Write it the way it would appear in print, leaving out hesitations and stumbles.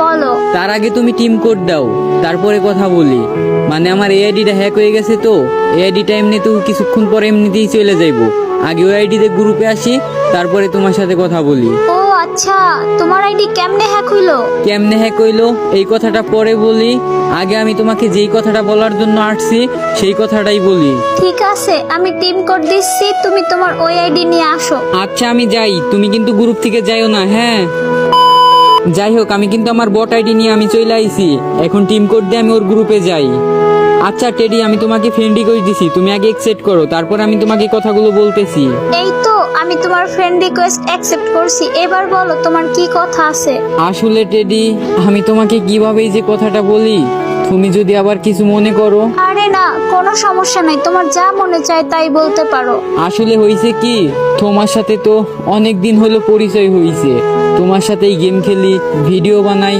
বলো। তার আগে তুমি টিম কোড দাও, তারপরে কথা বলি। মানে আমার এই আইডিটা হ্যাক হয়ে গেছে, তো এই আইডিটা এমনিতেও কিছুক্ষণ পরে এমনিতেই চলে যাইবো। আগে ওই আইডিতে গ্রুপে আসি, তারপরে তোমার সাথে কথা বলি। ও আচ্ছা, তোমার আইডি কেমনে হ্যাক হইলো? কেমনে হ্যাক হইলো এই কথাটা পরে বলি, আগে আমি তোমাকে যেই কথাটা বলার জন্য আসছি সেই কথাটাই বলি। ঠিক আছে, আমি টিম কোড দিচ্ছি, তুমি তোমার ওই আইডি নিয়ে আসো। আচ্ছা আমি যাই, তুমি কিন্তু গ্রুপ থেকে যাইও না, হ্যাঁ? যাই হোক, আমি কিন্তু আমার বট আইডি নিয়ে আমি চলে আইছি। এখন টিম কোড দিয়ে আমি ওর গ্রুপে যাই। আচ্ছা টেডি, আমি তোমাকে ফ্রেন্ড রিকোয়েস্ট দিছি, তুমি আগে অ্যাকসেপ্ট করো, তারপর আমি তোমাকে কথাগুলো বলতেছি। এই তো আমি তোমার ফ্রেন্ড রিকোয়েস্ট অ্যাকসেপ্ট করছি, এবার বলো তোমার কি কথা আছে। আসলে টেডি, আমি তোমাকে কিভাবে যে কথাটা বলি, তুমি যদি আবার কিছু মনে করো। আরে না, কোনো সমস্যা নাই, তোমার যা মনে চায় তাই বলতে পারো। আসলে হয়েছে কি, তোমার সাথে তো অনেক দিন হলো পরিচয় হয়েছে, তোমার সাথেই গেম খেলি, ভিডিও বানাই,